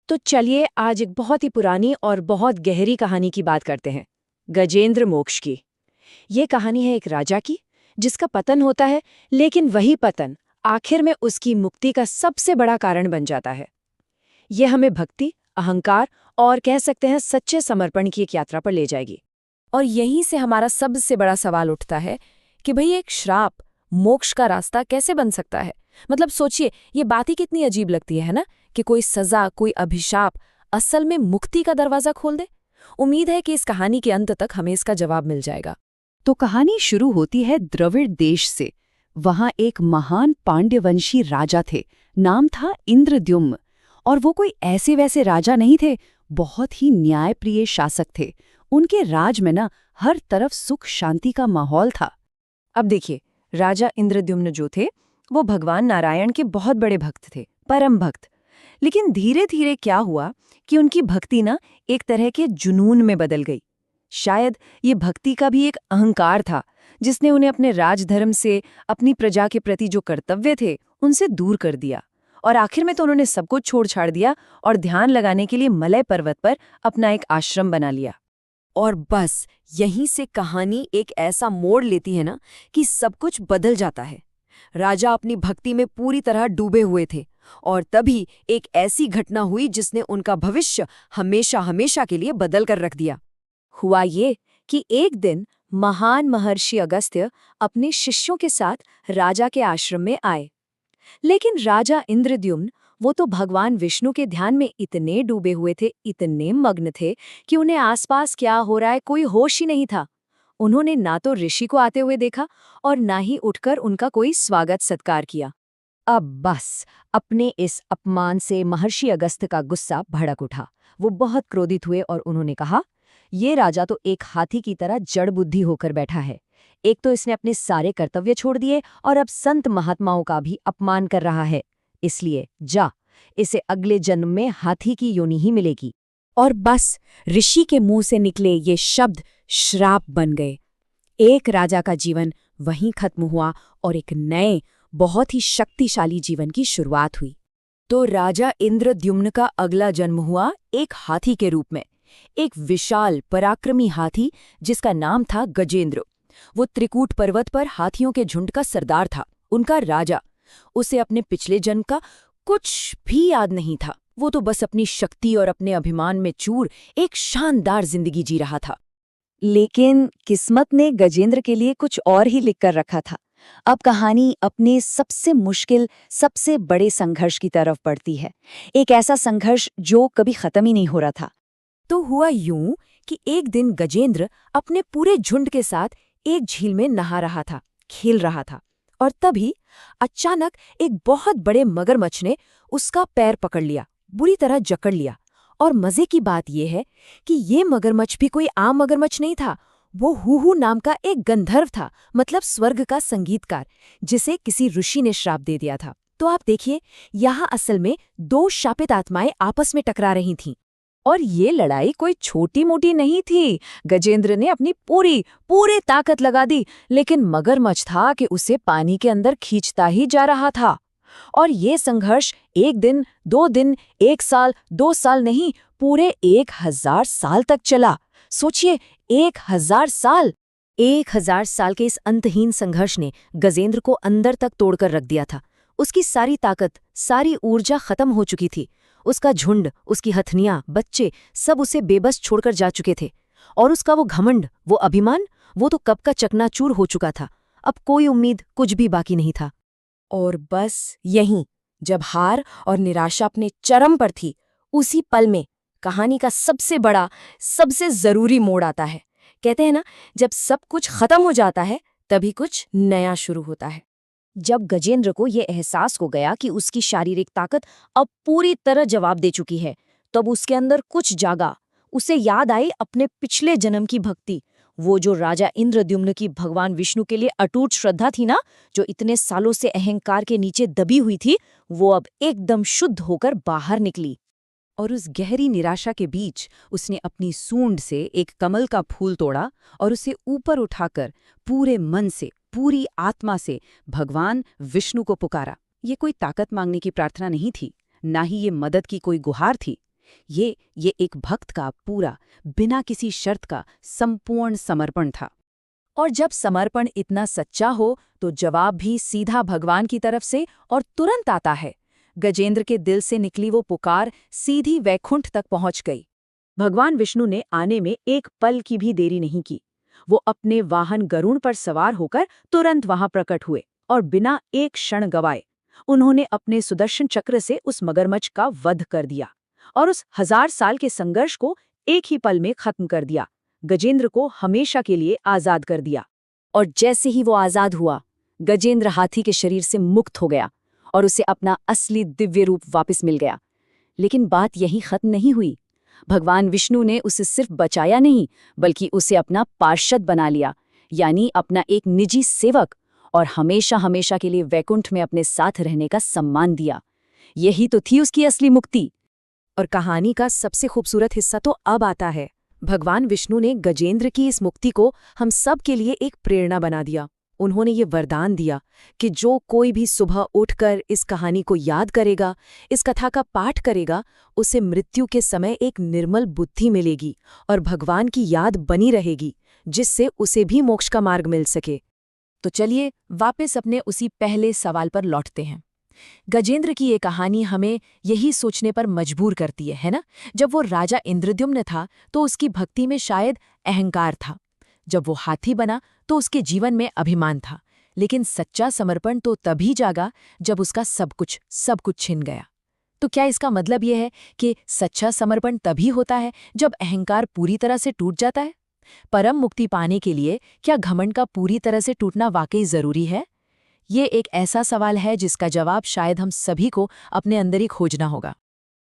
तो चलिए आज एक बहुत ही पुरानी और बहुत गहरी कहानी की बात करते हैं, गजेंद्र मोक्ष की। ये कहानी है एक राजा की, जिसका पतन होता है, लेकिन वही पतन आखिर में उसकी मुक्ति का सबसे बड़ा कारण बन जाता है। ये हमें भक्ति, अहंकार और कह सकते हैं सच्चे समर्पण की एक यात्रा पर ले जाएगी। और यहीं से हमारा सबसे बड़ा सवाल उठता है कि भई एक श्राप मोक्ष का रास्ता कैसे बन सकता है। मतलब सोचिए, ये बात ही कितनी अजीब लगती है ना, कि कोई सजा, कोई अभिशाप असल में मुक्ति का दरवाजा खोल दे। उम्मीद है कि इस कहानी के अंत तक हमें इसका जवाब मिल जाएगा। तो कहानी शुरू होती है द्रविड़ देश से। वहां एक महान पांड्यवंशी राजा थे, नाम था इंद्रद्युम्न। और वो कोई ऐसे वैसे राजा नहीं थे, बहुत ही न्यायप्रिय शासक थे। उनके राज में ना हर तरफ सुख शांति का माहौल था। अब देखिए, राजा इंद्रद्युम्न जो थे, वो भगवान नारायण के बहुत बड़े भक्त थे, परम भक्त। लेकिन धीरे धीरे क्या हुआ कि उनकी भक्ति ना एक तरह के जुनून में बदल गई। शायद ये भक्ति का भी एक अहंकार था, जिसने उन्हें अपने राजधर्म से, अपनी प्रजा के प्रति जो कर्तव्य थे, उनसे दूर कर दिया। और आखिर में तो उन्होंने सब कुछ छोड़ छाड़ दिया और ध्यान लगाने के लिए मलय पर्वत पर अपना एक आश्रम बना लिया। और बस यहीं से कहानी एक ऐसा मोड़ लेती है ना कि सब कुछ बदल जाता है। राजा अपनी भक्ति में पूरी तरह डूबे हुए थे, और तभी एक ऐसी घटना हुई जिसने उनका भविष्य हमेशा हमेशा के लिए बदल कर रख दिया। हुआ ये कि एक दिन महान महर्षि अगस्त्य अपने शिष्यों के साथ राजा के आश्रम में आए। लेकिन राजा इंद्रद्युम्न, वो तो भगवान विष्णु के ध्यान में इतने डूबे हुए थे, इतने मग्न थे कि उन्हें आसपास क्या हो रहा है कोई होश ही नहीं था। उन्होंने ना तो ऋषि को आते हुए देखा और ना ही उठकर उनका कोई स्वागत सत्कार किया। अब बस अपने इस अपमान से महर्षि अगस्त्य का गुस्सा भड़क उठा। वो बहुत क्रोधित हुए और उन्होंने कहा, ये राजा तो एक हाथी की तरह जड़ बुद्धि होकर बैठा है। एक तो इसने अपने सारे कर्तव्य छोड़ दिए और अब संत महात्माओं का भी अपमान कर रहा है। इसलिए जा, इसे अगले जन्म में हाथी की योनि ही मिलेगी। और बस ऋषि के मुंह से निकले ये शब्द श्राप बन गए। एक राजा का जीवन वहीं खत्म हुआ और एक नए, बहुत ही शक्तिशाली जीवन की शुरुआत हुई। तो राजा इंद्रद्युम्न का अगला जन्म हुआ एक हाथी के रूप में, एक विशाल पराक्रमी हाथी जिसका नाम था गजेंद्र। वो त्रिकूट पर्वत पर हाथियों के झुंड का सरदार था, उनका राजा। उसे अपने पिछले जन्म का कुछ भी याद नहीं था। वो तो बस अपनी शक्ति और अपने अभिमान में चूर एक शानदार जिंदगी जी रहा था। लेकिन किस्मत ने गजेंद्र के लिए कुछ और ही लिख कर रखा था। अब कहानी अपने सबसे मुश्किल, सबसे बड़े संघर्ष की तरफ बढ़ती है। एक ऐसा संघर्ष जो कभी खत्म ही नहीं हो रहा था। तो हुआ यूं कि एक दिन गजेंद्र अपने पूरे झुंड के साथ एक झील में नहा रहा था, खेल रहा था। और तभी अचानक एक बहुत बड़े मगरमच्छ ने उसका पैर पकड़ लिया, बुरी तरह जकड़ लिया। और मजे की बात यह है कि ये मगरमच्छ भी कोई आम मगरमच्छ नहीं था। वो हूहू नाम का एक गंधर्व था, मतलब स्वर्ग का संगीतकार, जिसे किसी ऋषि ने श्राप दे दिया था। तो आप देखिए, यहाँ असल में दो शापित आत्माएं आपस में टकरा रही थीं। और ये लड़ाई कोई छोटी मोटी नहीं थी। गजेंद्र ने अपनी पूरी ताकत लगा दी, लेकिन मगरमच्छ था कि उसे पानी के अंदर खींचता ही जा रहा था। और ये संघर्ष 1 दिन, 2 दिन, 1 साल, 2 साल नहीं, पूरे 1000 साल तक चला। सोचिए, 1000 साल। 1000 साल के इस अंतहीन संघर्ष ने गजेंद्र को अंदर तक तोड़कर रख दिया था। उसकी सारी ताकत, सारी ऊर्जा खत्म हो चुकी थी। उसका झुंड, उसकी हथनियां, बच्चे सब उसे बेबस छोड़कर जा चुके थे। और उसका वो घमंड, वो अभिमान, वो तो कब का चकनाचूर हो चुका था। अब कोई उम्मीद, कुछ भी बाकी नहीं था। और बस यहीं, जब हार और निराशा अपने चरम पर थी, उसी पल में कहानी का सबसे बड़ा, सबसे जरूरी मोड़ आता है। कहते हैं ना, जब सब कुछ खत्म हो जाता है, तभी कुछ नया शुरू होता है। जब गजेंद्र को ये एहसास हो गया कि उसकी शारीरिक ताकत अब पूरी तरह जवाब दे चुकी है, तब उसके अंदर कुछ जागा। उसे याद आई अपने पिछले जन्म की भक्ति, वो जो राजा इंद्रद्युम्न की भगवान विष्णु के लिए अटूट श्रद्धा थी ना, जो इतने सालों से अहंकार के नीचे दबी हुई थी, वो अब एकदम शुद्ध होकर बाहर निकली। और उस गहरी निराशा के बीच उसने अपनी सूंड से एक कमल का फूल तोड़ा और उसे ऊपर उठाकर पूरे मन से, पूरी आत्मा से भगवान विष्णु को पुकारा। ये कोई ताकत मांगने की प्रार्थना नहीं थी, ना ही ये मदद की कोई गुहार थी। ये एक भक्त का पूरा, बिना किसी शर्त का संपूर्ण समर्पण था। और जब समर्पण इतना सच्चा हो तो जवाब भी सीधा भगवान की तरफ से और तुरंत आता है। गजेंद्र के दिल से निकली वो पुकार सीधी वैकुंठ तक पहुंच गई। भगवान विष्णु ने आने में एक पल की भी देरी नहीं की। वो अपने वाहन गरुड़ पर सवार होकर तुरंत वहां प्रकट हुए और बिना एक क्षण गवाए उन्होंने अपने सुदर्शन चक्र से उस मगरमच्छ का वध कर दिया और उस 1000 साल के संघर्ष को एक ही पल में खत्म कर दिया। गजेंद्र को हमेशा के लिए आजाद कर दिया। और जैसे ही वो आजाद हुआ, गजेंद्र हाथी के शरीर से मुक्त हो गया और उसे अपना असली दिव्य रूप वापस मिल गया। लेकिन बात यहीं खत्म नहीं हुई। भगवान विष्णु ने उसे सिर्फ बचाया नहीं, बल्कि उसे अपना पार्षद बना लिया, यानी अपना एक निजी सेवक, और हमेशा हमेशा के लिए वैकुंठ में अपने साथ रहने का सम्मान दिया। यही तो थी उसकी असली मुक्ति। और कहानी का सबसे खूबसूरत हिस्सा तो अब आता है। भगवान विष्णु ने गजेंद्र की इस मुक्ति को हम सब के लिए एक प्रेरणा बना दिया। उन्होंने ये वरदान दिया कि जो कोई भी सुबह उठकर इस कहानी को याद करेगा, इस कथा का पाठ करेगा, उसे मृत्यु के समय एक निर्मल बुद्धि मिलेगी और भगवान की याद बनी रहेगी, जिससे उसे भी मोक्ष का मार्ग मिल सके। तो चलिए वापस अपने उसी पहले सवाल पर लौटते हैं। गजेंद्र की ये कहानी हमें यही सोचने पर मजबूर करती है ना? जब वो राजा इंद्रद्युम्न था तो उसकी भक्ति में शायद अहंकार था। जब वो हाथी बना तो उसके जीवन में अभिमान था। लेकिन सच्चा समर्पण तो तभी जागा जब उसका सब कुछ छिन गया। तो क्या इसका मतलब यह है कि सच्चा समर्पण तभी होता है जब अहंकार पूरी तरह से टूट जाता है? परम मुक्ति पाने के लिए क्या घमंड का पूरी तरह से टूटना वाकई जरूरी है? ये एक ऐसा सवाल है जिसका जवाब शायद हम सभी को अपने अंदर ही खोजना होगा।